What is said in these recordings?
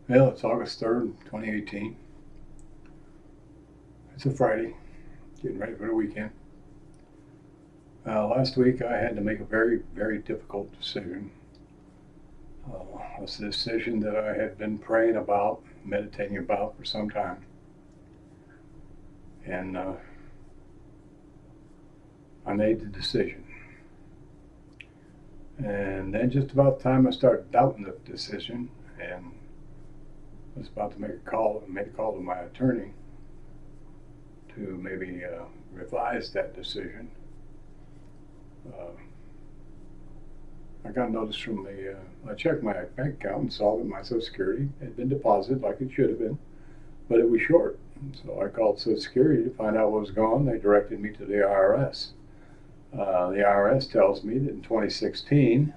Well, it's August 3rd, 2018. It's a Friday, getting ready for the weekend. Last week I had to make a very, very difficult decision. It's a decision that I had been praying about, meditating about for some time. And I made the decision. And then just about the time I started doubting the decision and was about to make a call, made a call to my attorney to maybe revise that decision. Uh, I got a notice from I checked my bank account and saw that my Social Security had been deposited like it should have been, but it was short. So I called Social Security to find out what was going on. They directed me to the IRS. The IRS tells me that in 2016,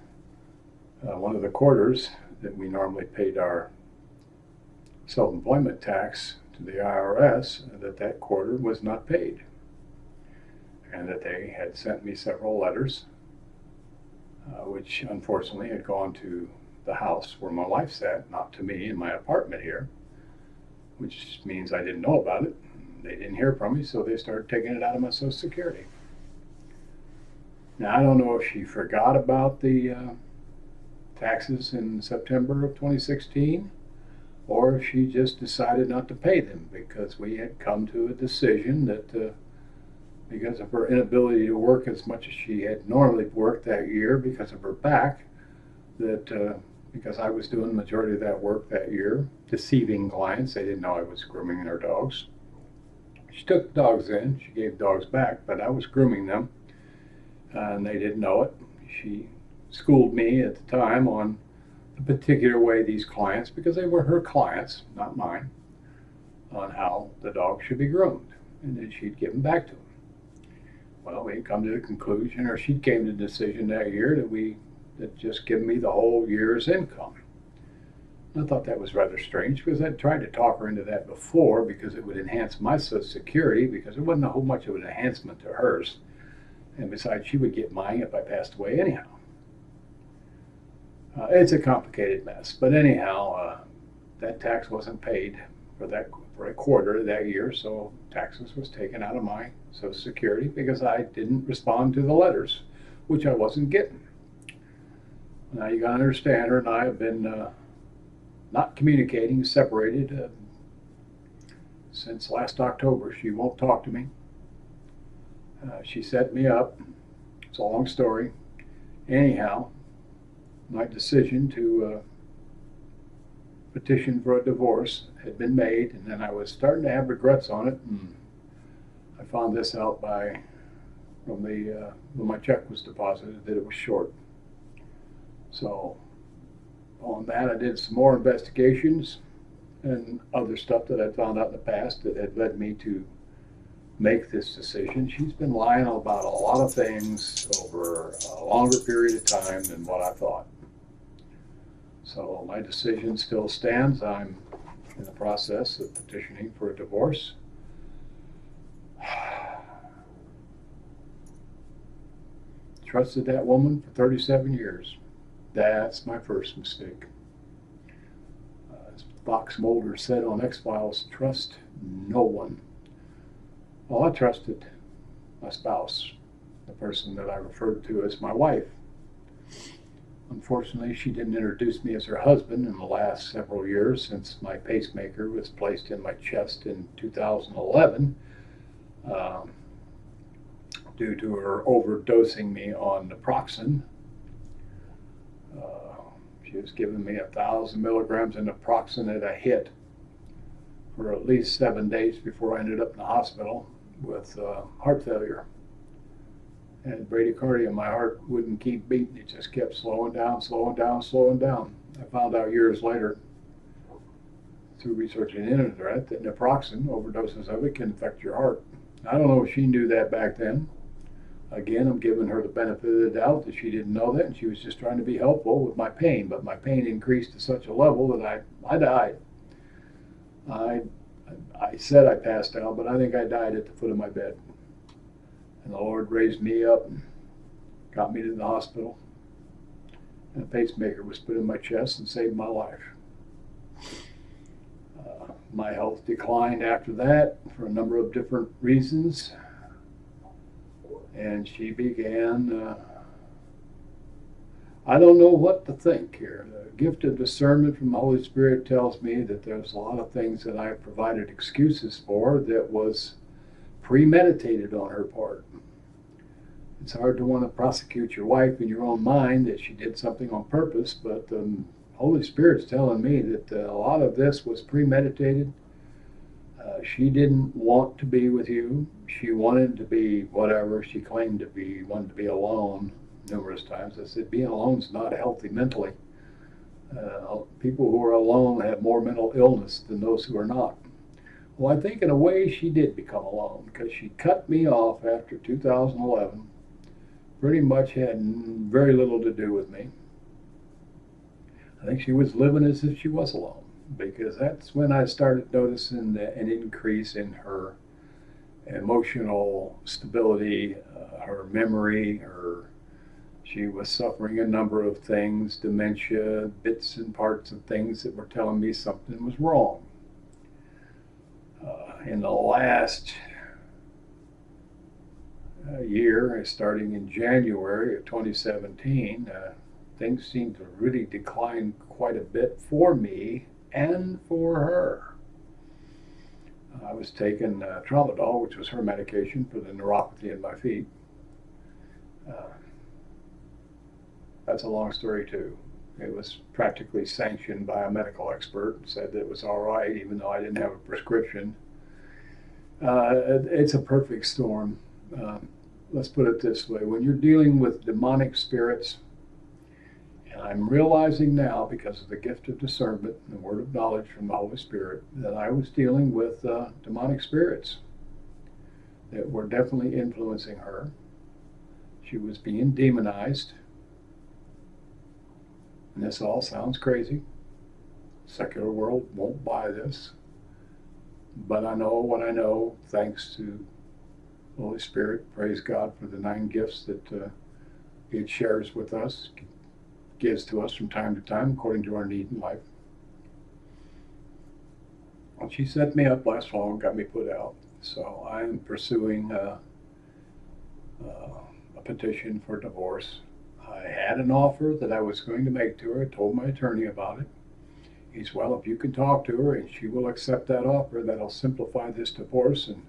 one of the quarters that we normally paid our self-employment tax to the IRS, that quarter was not paid, and that they had sent me several letters, which unfortunately had gone to the house where my wife's at, not to me in my apartment here, which means I didn't know about it. They didn't hear from me, so they started taking it out of my Social Security. Now, I don't know if she forgot about the taxes in September of 2016, or if she just decided not to pay them because we had come to a decision that because of her inability to work as much as she had normally worked that year because of her back, that because I was doing the majority of that work that year, deceiving clients, they didn't know I was grooming their dogs. She took the dogs in, she gave dogs back, but I was grooming them, and they didn't know it. She schooled me at the time on the particular way these clients, because they were her clients, not mine, on how the dog should be groomed, and then she'd give them back to them. Well, we had come to the conclusion, or she came to the decision that year that just give me the whole year's income. I thought that was rather strange because I'd tried to talk her into that before because it would enhance my Social Security because it wasn't a whole much of an enhancement to hers. And besides, she would get mine if I passed away anyhow. It's a complicated mess, but anyhow, that tax wasn't paid for a quarter of that year, so taxes was taken out of my Social Security because I didn't respond to the letters, which I wasn't getting. Now you gotta understand, her and I have been not communicating, separated since last October. She won't talk to me. She set me up. It's a long story. Anyhow, my decision to petition for a divorce had been made, and then I was starting to have regrets on it, and I found this out from when my check was deposited that it was short. So on that, I did some more investigations and other stuff that I found out in the past that had led me to make this decision. She's been lying about a lot of things over a longer period of time than what I thought. So my decision still stands. I'm in the process of petitioning for a divorce. Trusted that woman for 37 years. That's my first mistake. As Fox Mulder said on X-Files, trust no one. Well, I trusted my spouse, the person that I referred to as my wife. Unfortunately, she didn't introduce me as her husband in the last several years since my pacemaker was placed in my chest in 2011 due to her overdosing me on naproxen. She was giving me 1,000 milligrams of naproxen at a hit for at least 7 days before I ended up in the hospital with heart failure. And bradycardia, my heart wouldn't keep beating. It just kept slowing down, slowing down, slowing down. I found out years later through researching the internet that naproxen, overdoses of it, can affect your heart. I don't know if she knew that back then. Again, I'm giving her the benefit of the doubt that she didn't know that, and she was just trying to be helpful with my pain. But my pain increased to such a level that I died. I said I passed out, but I think I died at the foot of my bed. And the Lord raised me up and got me to the hospital. And a pacemaker was put in my chest and saved my life. My health declined after that for a number of different reasons, and she began, I don't know what to think here. The gift of discernment from the Holy Spirit tells me that there's a lot of things that I provided excuses for that was premeditated on her part. It's hard to want to prosecute your wife in your own mind that she did something on purpose, but the Holy Spirit's telling me that a lot of this was premeditated. She didn't want to be with you. She wanted to be whatever she claimed to be, wanted to be alone numerous times. I said, being alone is not healthy mentally. People who are alone have more mental illness than those who are not. Well, I think in a way she did become alone because she cut me off after 2011. Pretty much had very little to do with me. I think she was living as if she was alone, because that's when I started noticing an increase in her emotional stability, her memory, she was suffering a number of things, dementia, bits and parts of things that were telling me something was wrong. In the last year, starting in January of 2017, things seemed to really decline quite a bit for me and for her. I was taking tramadol, which was her medication for the neuropathy in my feet. That's a long story too. It was practically sanctioned by a medical expert, said that it was all right, even though I didn't have a prescription. It's a perfect storm. Let's put it this way. When you're dealing with demonic spirits, and I'm realizing now, because of the gift of discernment and the word of knowledge from the Holy Spirit, that I was dealing with demonic spirits that were definitely influencing her. She was being demonized. And this all sounds crazy. Secular world won't buy this. But I know what I know, thanks to the Holy Spirit. Praise God for the 9 gifts that it shares with us, gives to us from time to time, according to our need in life. Well, she set me up last fall and got me put out. So I'm pursuing a petition for divorce. I had an offer that I was going to make to her. I told my attorney about it. He's, well, if you can talk to her and she will accept that offer, that'll simplify this divorce, and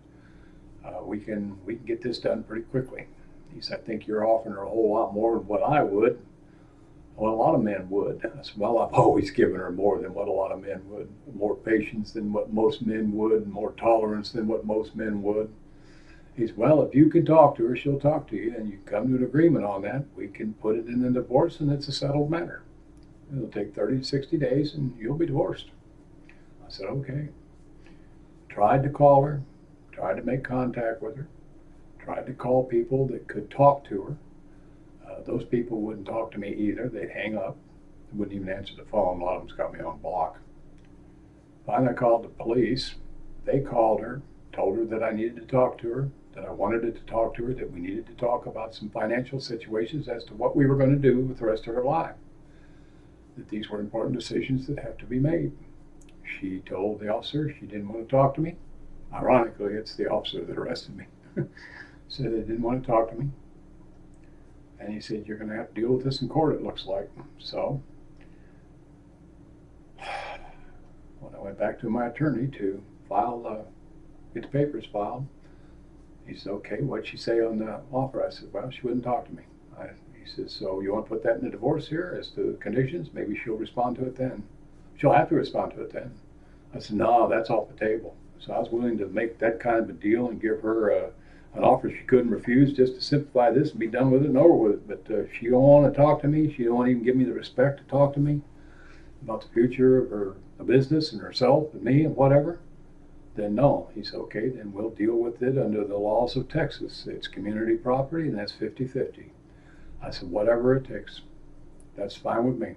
we can get this done pretty quickly. He said, I think you're offering her a whole lot more than what I would. Well, a lot of men would. I said, well, I've always given her more than what a lot of men would. More patience than what most men would, more tolerance than what most men would. He's, well, if you can talk to her, she'll talk to you, and you come to an agreement on that. We can put it in a divorce, and it's a settled matter. It'll take 30 to 60 days, and you'll be divorced. I said, okay. Tried to call her, tried to make contact with her, tried to call people that could talk to her. Those people wouldn't talk to me either. They'd hang up. They wouldn't even answer the phone. A lot of them's got me on block. Finally, I called the police. They called her, told her that I needed to talk to her, that I wanted to talk to her, that we needed to talk about some financial situations as to what we were going to do with the rest of her life. That these were important decisions that have to be made. She told the officer she didn't want to talk to me. Ironically, it's the officer that arrested me. Said they didn't want to talk to me. And he said, you're going to have to deal with this in court, it looks like. So when I went back to my attorney to get the papers filed, he said, okay, what'd she say on the offer? I said, well, she wouldn't talk to me. He says, so you want to put that in the divorce here as to conditions? Maybe she'll respond to it then. She'll have to respond to it then. I said, no, that's off the table. So I was willing to make that kind of a deal and give her an offer she couldn't refuse, just to simplify this and be done with it and over with it. But if she don't want to talk to me, she don't even give me the respect to talk to me about the future of her business and herself and me and whatever, then no. He said, okay, then we'll deal with it under the laws of Texas. It's community property, and that's 50-50. I said, whatever it takes. That's fine with me.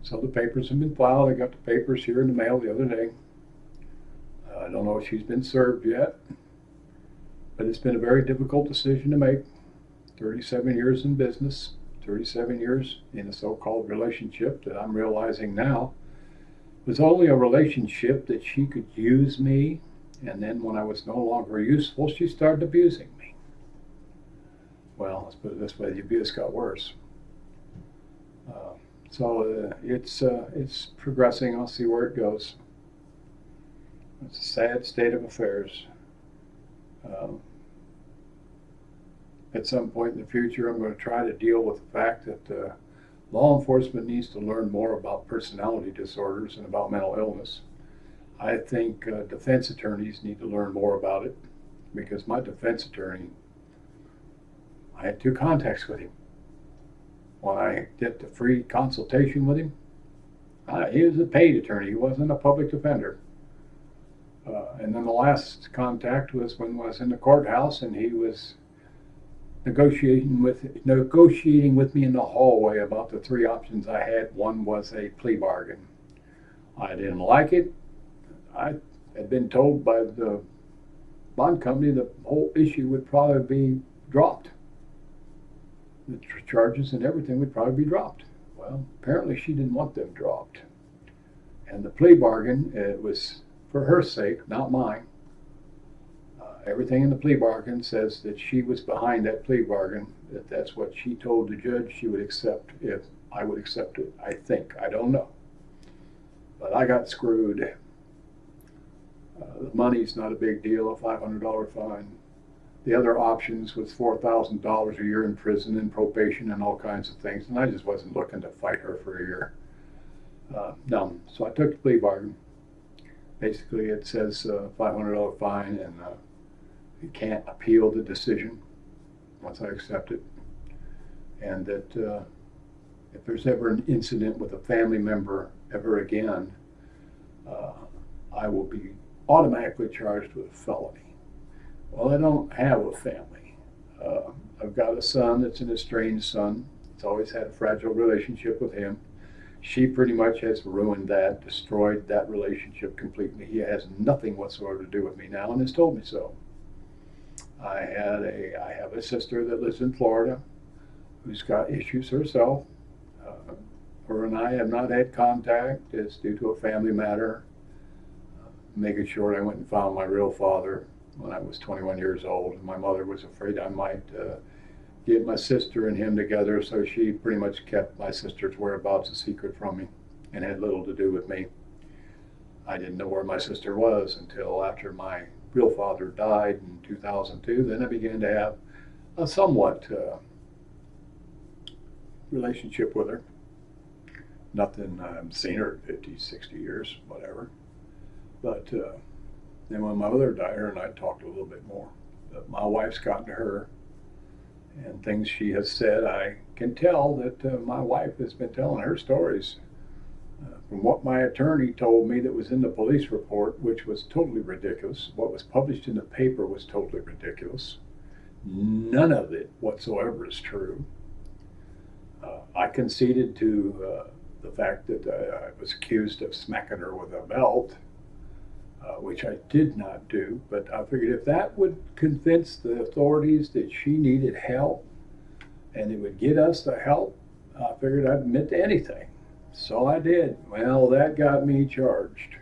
So the papers have been filed. I got the papers here in the mail the other day. I don't know if she's been served yet, but it's been a very difficult decision to make. 37 years in business, 37 years in a so-called relationship that I'm realizing now was only a relationship that she could use me, and then when I was no longer useful, she started abusing me. Well, let's put it this way, the abuse got worse. It's progressing. I'll see where it goes. It's a sad state of affairs. Um, at some point in the future, I'm going to try to deal with the fact that law enforcement needs to learn more about personality disorders and about mental illness. I think defense attorneys need to learn more about it, because my defense attorney, I had 2 contacts with him. When I did the free consultation with him, he was a paid attorney. He wasn't a public defender. And then the last contact was when I was in the courthouse, and he was negotiating with me in the hallway about the 3 options I had. One was a plea bargain. I didn't like it. I had been told by the bond company the whole issue would probably be dropped. The charges and everything would probably be dropped. Well, apparently she didn't want them dropped. And the plea bargain, it was for her sake, not mine. Everything in the plea bargain says that she was behind that plea bargain, that that's what she told the judge she would accept if I would accept it. I think. I don't know. But I got screwed. The money's not a big deal, a $500 fine. The other options was $4,000 a year in prison and probation and all kinds of things, and I just wasn't looking to fight her for a year. No, so I took the plea bargain. Basically, it says $500 fine, and you can't appeal the decision once I accept it. And that if there's ever an incident with a family member ever again, I will be automatically charged with a felony. Well, I don't have a family. I've got a son that's an estranged son. It's always had a fragile relationship with him. She pretty much has ruined that, destroyed that relationship completely. He has nothing whatsoever to do with me now, and has told me so. I have a sister that lives in Florida who's got issues herself. Her and I have not had contact. It's due to a family matter. Making sure I went and found my real father when I was 21 years old. And my mother was afraid I might get my sister and him together, so she pretty much kept my sister's whereabouts a secret from me and had little to do with me. I didn't know where my sister was until after my real father died in 2002. Then I began to have a somewhat relationship with her. Nothing, I haven't seen her in 50, 60 years, whatever. But then when my mother died, her and I talked a little bit more. But my wife's gotten to her, and things she has said, I can tell that my wife has been telling her stories. From what my attorney told me that was in the police report, which was totally ridiculous. What was published in the paper was totally ridiculous. None of it whatsoever is true. I conceded to the fact that I was accused of smacking her with a belt, which I did not do, but I figured if that would convince the authorities that she needed help and it would get us the help, I figured I'd admit to anything. So I did. Well, that got me charged.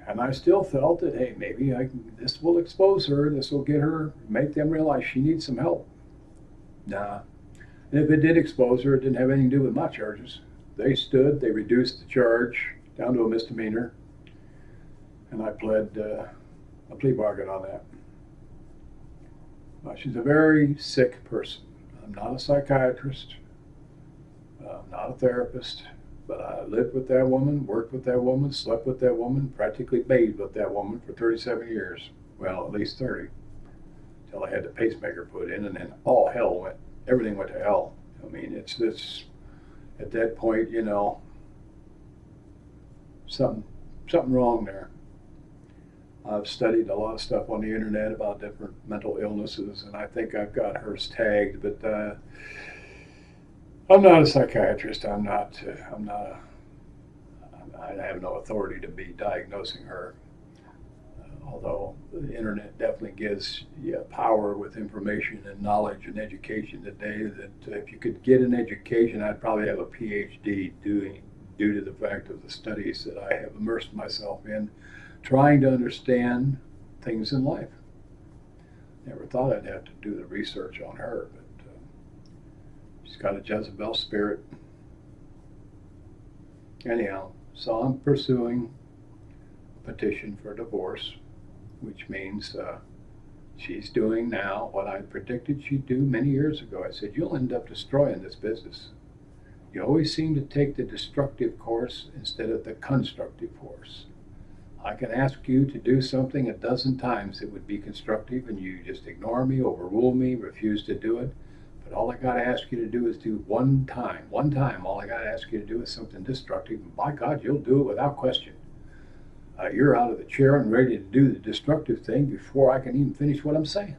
And I still felt that, hey, maybe this will expose her, this will get her, make them realize she needs some help. Nah. And if it did expose her, it didn't have anything to do with my charges. They reduced the charge down to a misdemeanor, and I pled a plea bargain on that. She's a very sick person. I'm not a psychiatrist. I'm not a therapist, but I lived with that woman, worked with that woman, slept with that woman, practically bathed with that woman for 37 years. Well, at least 30, until I had the pacemaker put in, and then all hell went, everything went to hell. I mean, it's at that point, you know, something wrong there. I've studied a lot of stuff on the internet about different mental illnesses, and I think I've got hers tagged, but I'm not a psychiatrist. I have no authority to be diagnosing her. Although the internet definitely gives you power with information and knowledge and education today, that if you could get an education, I'd probably have a PhD due to the fact of the studies that I have immersed myself in, trying to understand things in life. Never thought I'd have to do the research on her, but she's got a Jezebel spirit. Anyhow, so I'm pursuing a petition for divorce, which means she's doing now what I predicted she'd do many years ago. I said, you'll end up destroying this business. You always seem to take the destructive course instead of the constructive course. I can ask you to do something a dozen times that would be constructive, and you just ignore me, overrule me, refuse to do it. But all I got to ask you to do is do one time. One time, all I got to ask you to do is something destructive, and by God, you'll do it without question. You're out of the chair and ready to do the destructive thing before I can even finish what I'm saying.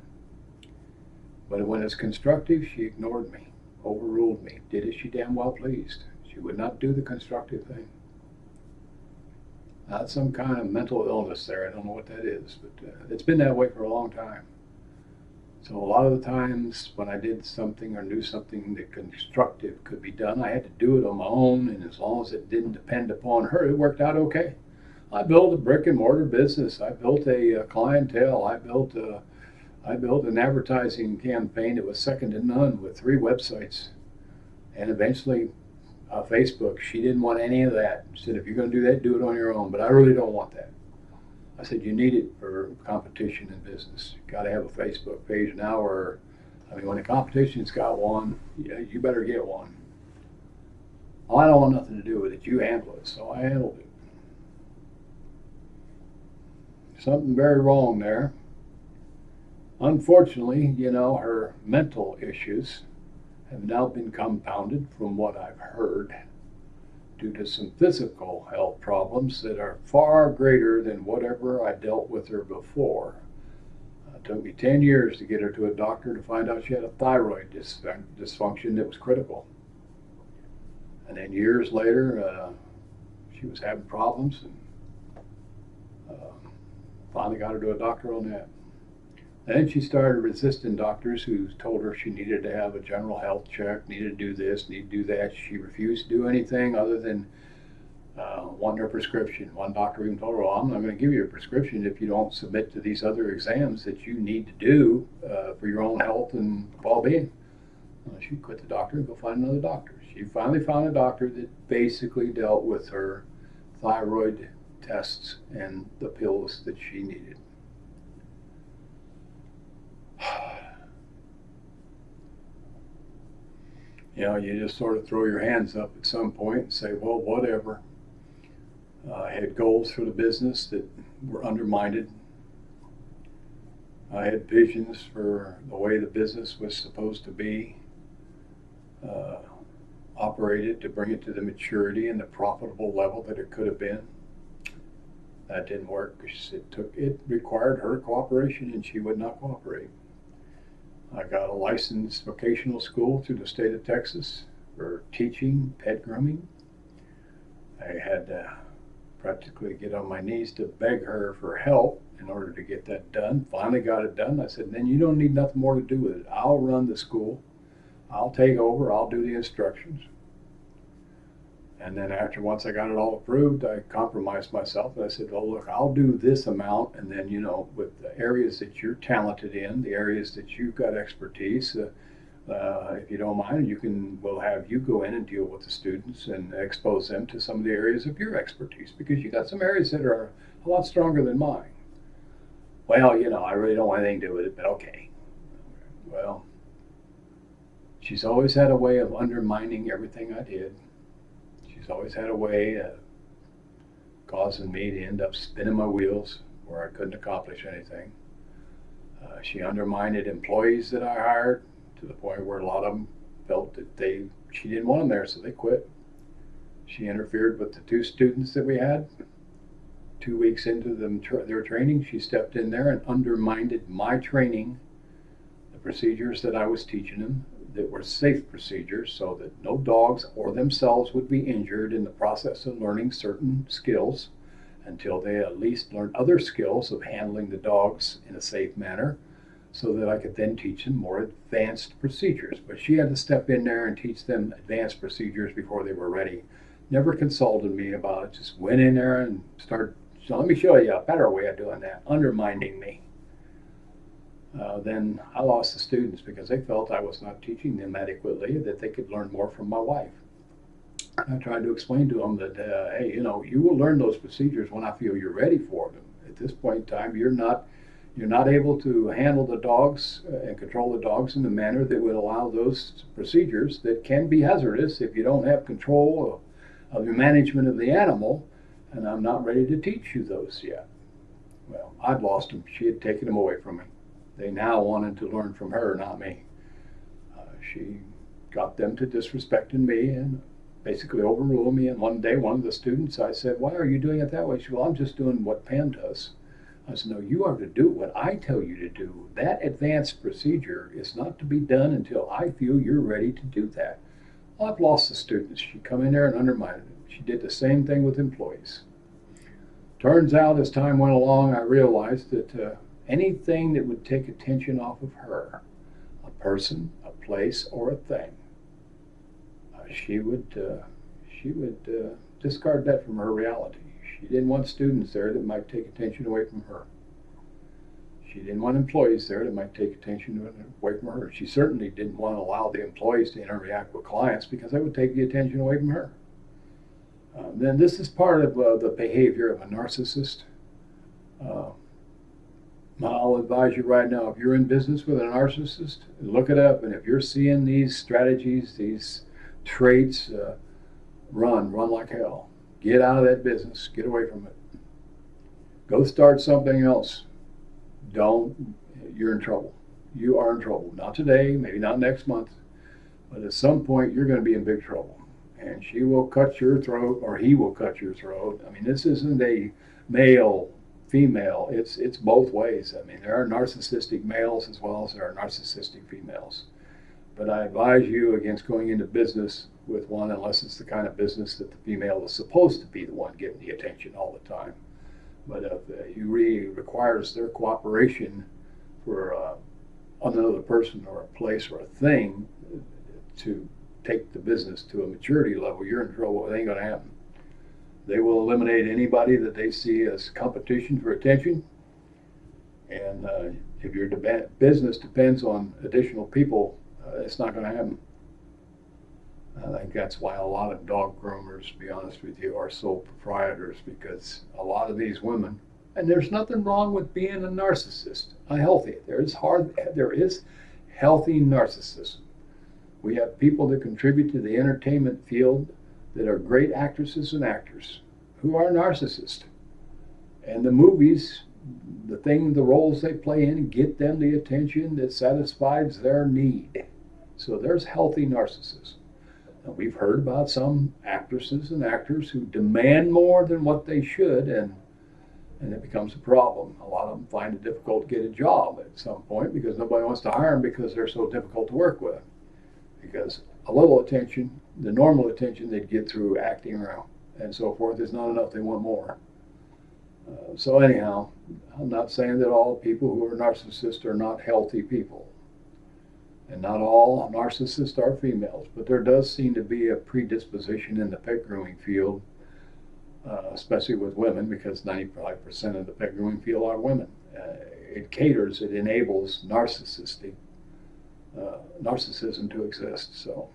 But when it's constructive, she ignored me, overruled me, did as she damn well pleased. She would not do the constructive thing. Not some kind of mental illness there. I don't know what that is, but it's been that way for a long time. So a lot of the times when I did something or knew something that constructive could be done, I had to do it on my own, and as long as it didn't depend upon her, it worked out okay. I built a brick and mortar business. I built a clientele. I built an advertising campaign that was second to none with 3 websites, and eventually Facebook. She didn't want any of that. She said, if you're going to do that, do it on your own. But I really don't want that. I said, you need it for competition in business. You got to have a Facebook page now, or when the competition's got one, you better get one. Well, I don't want nothing to do with it. You handle it. So I handled it. Something very wrong there. Unfortunately, her mental issues have now been compounded, from what I've heard, due to some physical health problems that are far greater than whatever I dealt with her before. It took me 10 years to get her to a doctor to find out she had a thyroid dysfunction that was critical. And then years later, she was having problems, and finally got her to a doctor on that. Then she started resisting doctors who told her she needed to have a general health check, needed to do this, needed to do that. She refused to do anything other than wanting her prescription. One doctor even told her, well, I'm not going to give you a prescription if you don't submit to these other exams that you need to do for your own health and well-being. She quit the doctor and go find another doctor. She finally found a doctor that basically dealt with her thyroid tests and the pills that she needed. You just sort of throw your hands up at some point and say, well, whatever. I had goals for the business that were undermined. I had visions for the way the business was supposed to be operated to bring it to the maturity and the profitable level that it could have been. That didn't work because it required her cooperation, and she would not cooperate. I got a licensed vocational school through the state of Texas for teaching pet grooming. I had to practically get on my knees to beg her for help in order to get that done. Finally got it done. I said, then you don't need nothing more to do with it. I'll run the school. I'll take over. I'll do the instructions. And then once I got it all approved, I compromised myself, and I said, well, look, I'll do this amount, and then, with the areas that you're talented in, the areas that you've got expertise, if you don't mind, we'll have you go in and deal with the students and expose them to some of the areas of your expertise, because you got some areas that are a lot stronger than mine. Well, I really don't want anything to do with it, but okay. Well, she's always had a way of undermining everything I did. She's always had a way of causing me to end up spinning my wheels where I couldn't accomplish anything. She undermined employees that I hired to the point where a lot of them felt that she didn't want them there, so they quit. She interfered with the 2 students that we had. 2 weeks into their training, she stepped in there and undermined my training, the procedures that I was teaching them, that were safe procedures so that no dogs or themselves would be injured in the process of learning certain skills until they at least learned other skills of handling the dogs in a safe manner, so that I could then teach them more advanced procedures. But she had to step in there and teach them advanced procedures before they were ready Never consulted me about it. Just went in there and started, so let me show you a better way of doing that, undermining me. Then I lost the students because they felt I was not teaching them adequately, that they could learn more from my wife. I tried to explain to them that, hey, you know, you will learn those procedures when I feel you're ready for them. At this point in time, you're not able to handle the dogs and control the dogs in a manner that would allow those procedures that can be hazardous if you don't have control of your management of the animal, and I'm not ready to teach you those yet. Well, I'd lost them. She had taken them away from me. They now wanted to learn from her, not me. She got them to disrespecting me and basically overruled me. And one day, one of the students, I said, "Why are you doing it that way?" She said, "Well, I'm just doing what Pam does." I said, "No, you are to do what I tell you to do. That advanced procedure is not to be done until I feel you're ready to do that." Well, I've lost the students. She come in there and undermined it. She did the same thing with employees. Turns out, as time went along, I realized that anything that would take attention off of her, a person, a place, or a thing, she would discard that from her reality. She didn't want students there that might take attention away from her. She didn't want employees there that might take attention away from her. She certainly didn't want to allow the employees to interact with clients because that would take the attention away from her. Then this is part of the behavior of a narcissist. I'll advise you right now, if you're in business with a narcissist, look it up. And if you're seeing these strategies, these traits, run like hell. Get out of that business. Get away from it. Go start something else. You're in trouble. You are in trouble. Not today, maybe not next month, but at some point you're going to be in big trouble. And she will cut your throat, or he will cut your throat. I mean, this isn't a male, female. It's both ways. I mean, there are narcissistic males as well as there are narcissistic females. But I advise you against going into business with one unless it's the kind of business that the female is supposed to be the one getting the attention all the time. But if you really requires their cooperation for another person or a place or a thing to take the business to a maturity level, you're in trouble. It ain't going to happen. They will eliminate anybody that they see as competition for attention. And if your business depends on additional people, it's not going to happen. I think that's why a lot of dog groomers, to be honest with you, are sole proprietors, because a lot of these women, and there's nothing wrong with being a narcissist, there is healthy narcissism. We have people that contribute to the entertainment field that are great actresses and actors who are narcissists. And the movies, the roles they play in, get them the attention that satisfies their need. So there's healthy narcissism. Now, we've heard about some actresses and actors who demand more than what they should, and it becomes a problem. A lot of them find it difficult to get a job at some point because nobody wants to hire them because they're so difficult to work with. Because a little attention, the normal attention they'd get through acting around and so forth, is not enough. They want more. So anyhow, I'm not saying that all people who are narcissists are not healthy people. And not all narcissists are females, but there does seem to be a predisposition in the pet grooming field, especially with women, because 95% of the pet grooming field are women. It enables narcissism to exist. So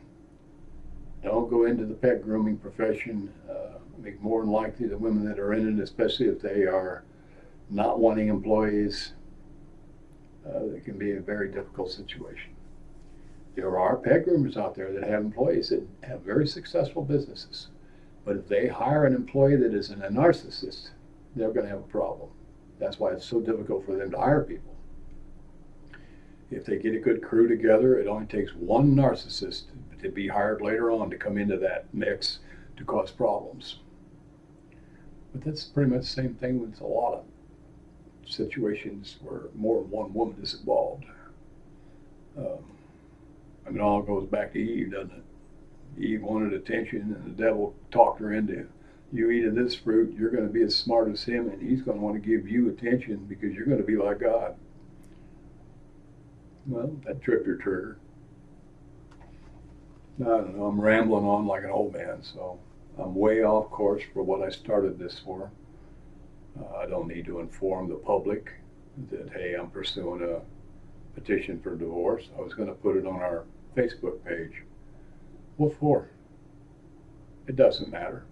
don't go into the pet grooming profession. More than likely the women that are in it, especially if they are not wanting employees, it can be a very difficult situation. There are pet groomers out there that have employees that have very successful businesses. But if they hire an employee that is a narcissist, they're going to have a problem. That's why it's so difficult for them to hire people. If they get a good crew together, it only takes one narcissist to be hired later on to come into that mix to cause problems. But that's pretty much the same thing with a lot of situations where more than one woman is involved. It all goes back to Eve, doesn't it? Eve wanted attention, and the devil talked her into, you eat of this fruit, you're going to be as smart as him, and he's going to want to give you attention because you're going to be like God. Well, that tripped her trigger. I don't know, I'm rambling on like an old man, so I'm way off course for what I started this for. I don't need to inform the public that, hey, I'm pursuing a petition for divorce. I was going to put it on our Facebook page. What for? It doesn't matter.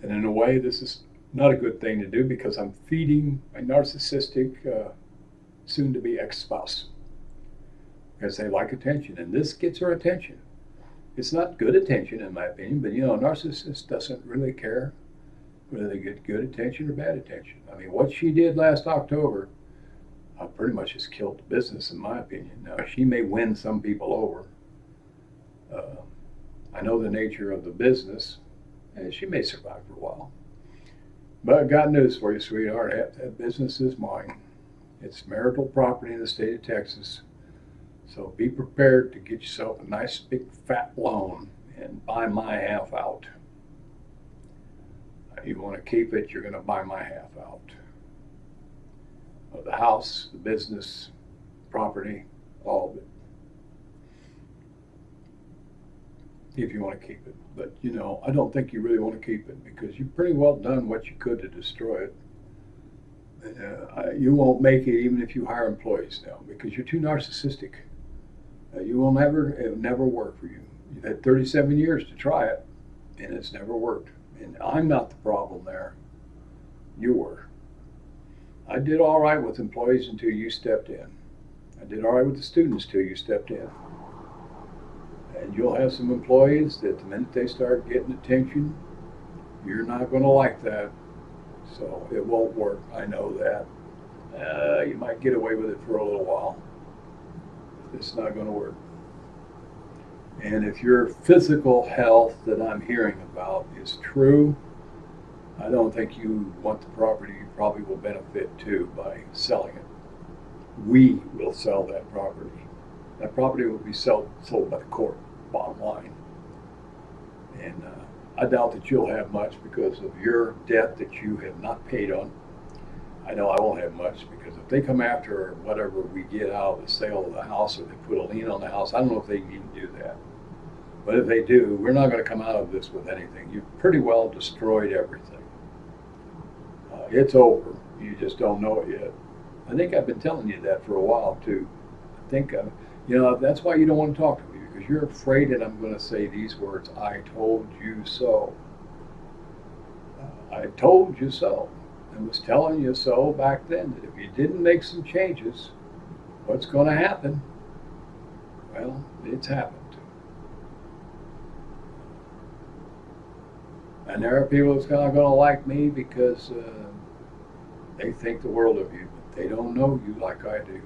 And in a way, this is not a good thing to do because I'm feeding my narcissistic, soon-to-be ex-spouse. Because they like attention, and this gets her attention. It's not good attention, in my opinion, but a narcissist doesn't really care whether they get good attention or bad attention. I mean, what she did last October pretty much has killed the business, in my opinion. Now, she may win some people over. I know the nature of the business, and she may survive for a while. But I got news for you, sweetheart. That business is mine. It's marital property in the state of Texas. So be prepared to get yourself a nice big fat loan and buy my half out. If you want to keep it, you're going to buy my half out. The house, the business, property, all of it. If you want to keep it. But, I don't think you really want to keep it because you've pretty well done what you could to destroy it. You won't make it even if you hire employees now because you're too narcissistic. You will it'll never work for you. You've had 37 years to try it, and it's never worked. And I'm not the problem there. You were. I did all right with employees until you stepped in. I did all right with the students until you stepped in. And you'll have some employees that the minute they start getting attention, you're not going to like that. So it won't work. I know that. You might get away with it for a little while. It's not going to work. And if your physical health that I'm hearing about is true, I don't think you want the property. You probably will benefit too by selling it. We will sell that property. That property will be sold by the court, bottom line. And I doubt that you'll have much because of your debt that you have not paid on. I know I won't have much because if they come after whatever we get out of the sale of the house or they put a lien on the house, I don't know if they can even do that. But if they do, we're not going to come out of this with anything. You've pretty well destroyed everything. It's over. You just don't know it yet. I think I've been telling you that for a while too. I think, that's why you don't want to talk to me because you're afraid that I'm going to say these words, I told you so. I told you so. I was telling you so back then that if you didn't make some changes, what's going to happen? Well, it's happened. And there are people that's not going to like me because they think the world of you, but they don't know you like I do.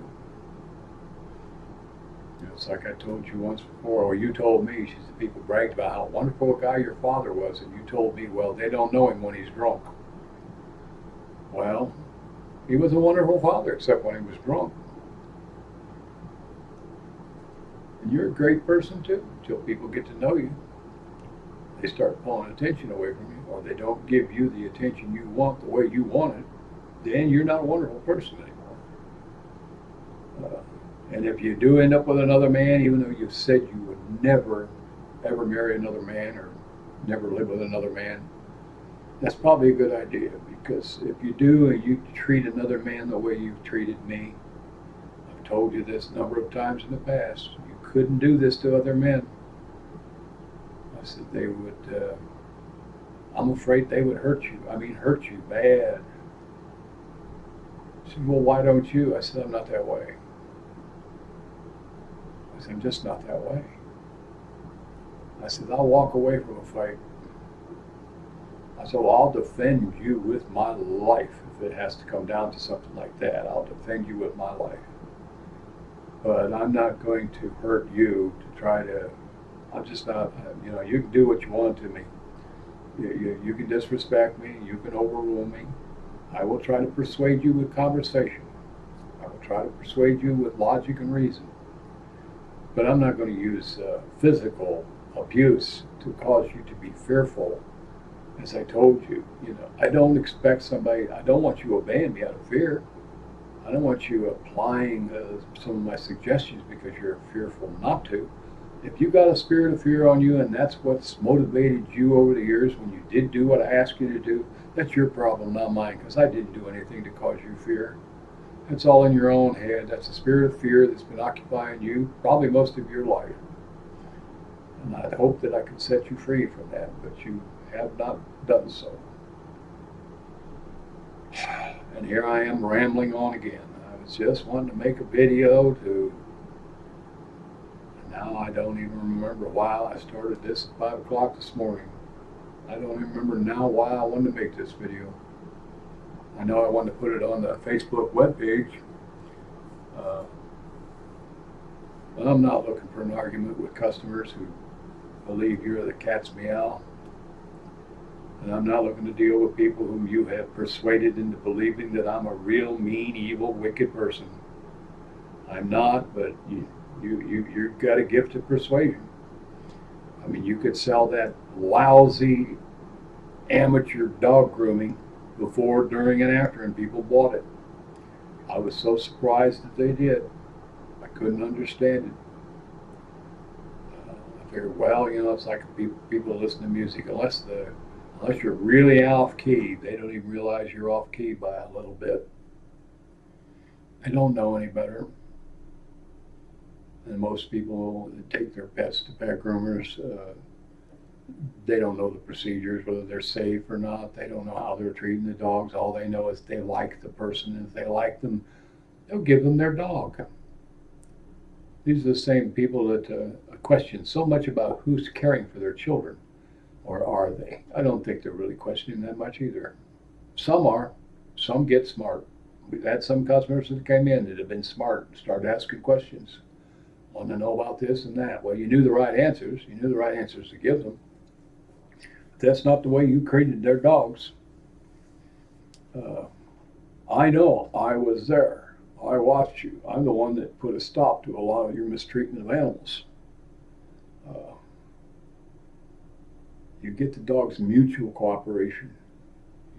It's like I told you once before, or you told me, she said, people bragged about how wonderful a guy your father was, and you told me, well, they don't know him when he's drunk. Well, he was a wonderful father, except when he was drunk. And you're a great person too, until people get to know you. They start pulling attention away from you, or they don't give you the attention you want the way you want it, then you're not a wonderful person anymore. And if you do end up with another man, even though you've said you would never, ever marry another man or never live with another man, that's probably a good idea, because if you do and you treat another man the way you've treated me, I've told you this a number of times in the past, you couldn't do this to other men. I said they would, I'm afraid they would hurt you. I mean, hurt you bad. She said, well, why don't you? I said, I'm not that way. I said, I'm just not that way. I said, I'll walk away from a fight. I said, well, I'll defend you with my life. If it has to come down to something like that, I'll defend you with my life. But I'm not going to hurt you to try to, I'm just not, you can do what you want to me. You can disrespect me, you can overrule me. I will try to persuade you with conversation. I will try to persuade you with logic and reason. But I'm not going to use physical abuse to cause you to be fearful. As I told you, I don't expect somebody, I don't want you obeying me out of fear. I don't want you applying some of my suggestions because you're fearful not to. If you got a spirit of fear on you and that's what's motivated you over the years when you did do what I asked you to do, that's your problem, not mine, because I didn't do anything to cause you fear. That's all in your own head. That's a spirit of fear that's been occupying you probably most of your life. And I hope that I can set you free from that, but you have not done so. And here I am rambling on again. I was just wanting to make a video to, now I don't even remember why I started this at 5 o'clock this morning. I don't even remember now why I wanted to make this video. I know I wanted to put it on the Facebook webpage. But I'm not looking for an argument with customers who believe you're the cat's meow. And I'm not looking to deal with people whom you have persuaded into believing that I'm a real, mean, evil, wicked person. I'm not, but you've got a gift of persuasion. I mean, you could sell that lousy amateur dog grooming before, during, and after, and people bought it. I was so surprised that they did. I couldn't understand it. I figured, well, you know, it's like people listen to music. Unless you're really off key, they don't even realize you're off key by a little bit. They don't know any better. And most people that take their pets to pet groomers, they don't know the procedures, whether they're safe or not. They don't know how they're treating the dogs. All they know is they like the person, and if they like them, they'll give them their dog. These are the same people that question so much about who's caring for their children, or are they? I don't think they're really questioning that much either. Some are. Some get smart. We've had some customers that came in that have been smart and started asking questions. Want to know about this and that. Well, you knew the right answers. You knew the right answers to give them. But that's not the way you treated their dogs. I know. I was there. I watched you. I'm the one that put a stop to a lot of your mistreatment of animals. You get the dog's mutual cooperation.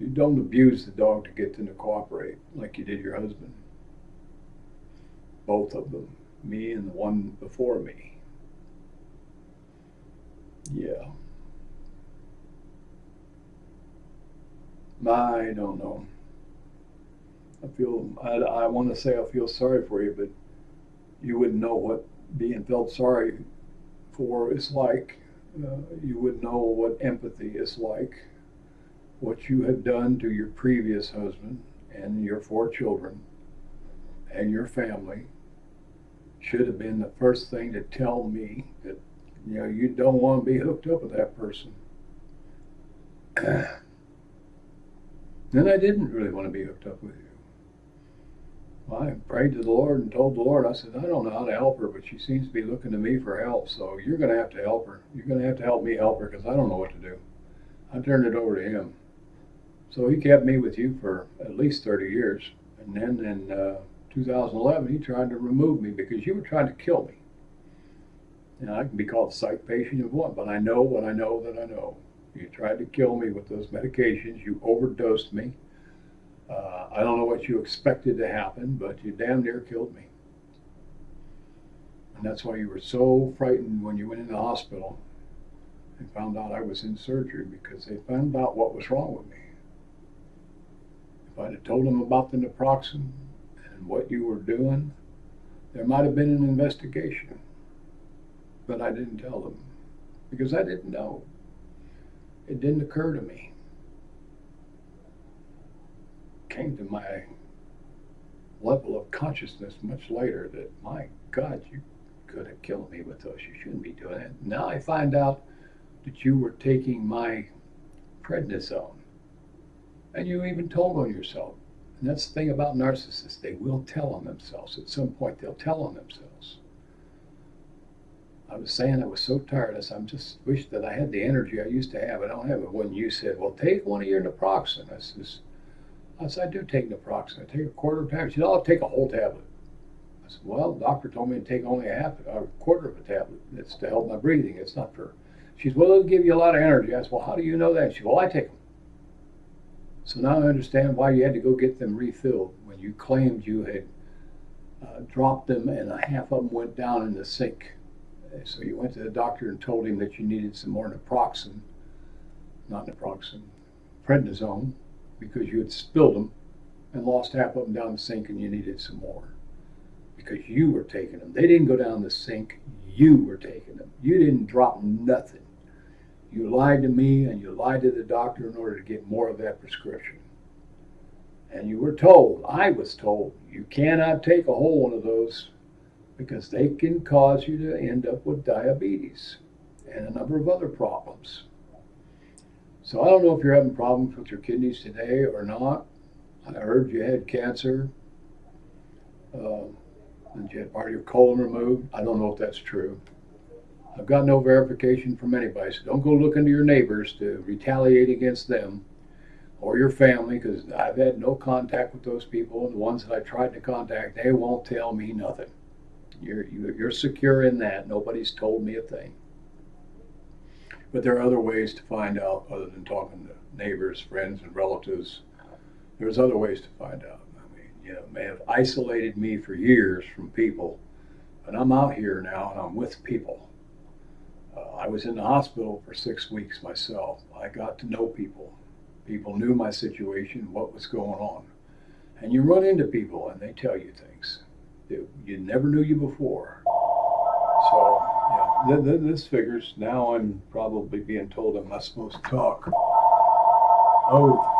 You don't abuse the dog to get them to cooperate like you did your husband. Both of them. Me and the one before me. Yeah. I don't know. I want to say I feel sorry for you, but you wouldn't know what being felt sorry for is like. You would know what empathy is like. What you have done to your previous husband and your 4 children and your family should have been the first thing to tell me that, you know, you don't want to be hooked up with that person. Then I didn't really want to be hooked up with you. I prayed to the Lord and told the Lord, I said, I don't know how to help her, but she seems to be looking to me for help, so you're going to have to help her. You're going to have to help me help her, because I don't know what to do. I turned it over to him. So he kept me with you for at least 30 years. And then in 2011, he tried to remove me because you were trying to kill me. And I can be called a psych patient if one, but I know what I know that I know. You tried to kill me with those medications. You overdosed me. I don't know what you expected to happen, but you damn near killed me. And that's why you were so frightened when you went in the hospital and found out I was in surgery, because they found out what was wrong with me. If I'd have told them about the naproxen and what you were doing, there might have been an investigation. But I didn't tell them because I didn't know. It didn't occur to me. Came to my level of consciousness much later that, my God, you could have killed me with those. You shouldn't be doing it. Now I find out that you were taking my prednisone, and you even told on yourself. And that's the thing about narcissists. They will tell on themselves. At some point, they'll tell on themselves. I was saying I was so tired. I said, I just wish that I had the energy I used to have. I don't have it. When you said, well, take one of your naproxen. I said, I do take naproxen. I take a quarter of a tablet. She said, I'll take a whole tablet. I said, well, the doctor told me to take only a quarter of a tablet. It's to help my breathing. It's not for... She said, well, it'll give you a lot of energy. I said, well, how do you know that? She said, well, I take them. So now I understand why you had to go get them refilled when you claimed you had dropped them and a half of them went down in the sink. So you went to the doctor and told him that you needed some more naproxen, not naproxen, prednisone, because you had spilled them and lost half of them down the sink and you needed some more. Because you were taking them. They didn't go down the sink, you were taking them. You didn't drop nothing. You lied to me and you lied to the doctor in order to get more of that prescription. And you were told, I was told, you cannot take a whole one of those because they can cause you to end up with diabetes and a number of other problems. So I don't know if you're having problems with your kidneys today or not. I heard you had cancer, and you had part of your colon removed. I don't know if that's true. I've got no verification from anybody, so don't go looking to your neighbors to retaliate against them or your family, because I've had no contact with those people, and the ones that I tried to contact, they won't tell me nothing. You're secure in that. Nobody's told me a thing. But there are other ways to find out other than talking to neighbors, friends, and relatives. There's other ways to find out. I mean, you know, may have isolated me for years from people, but I'm out here now and I'm with people. I was in the hospital for 6 weeks myself. I got to know people. People knew my situation, what was going on. And you run into people and they tell you things that you never knew you before. So, yeah, this figures. Now I'm probably being told I'm not supposed to talk. Oh.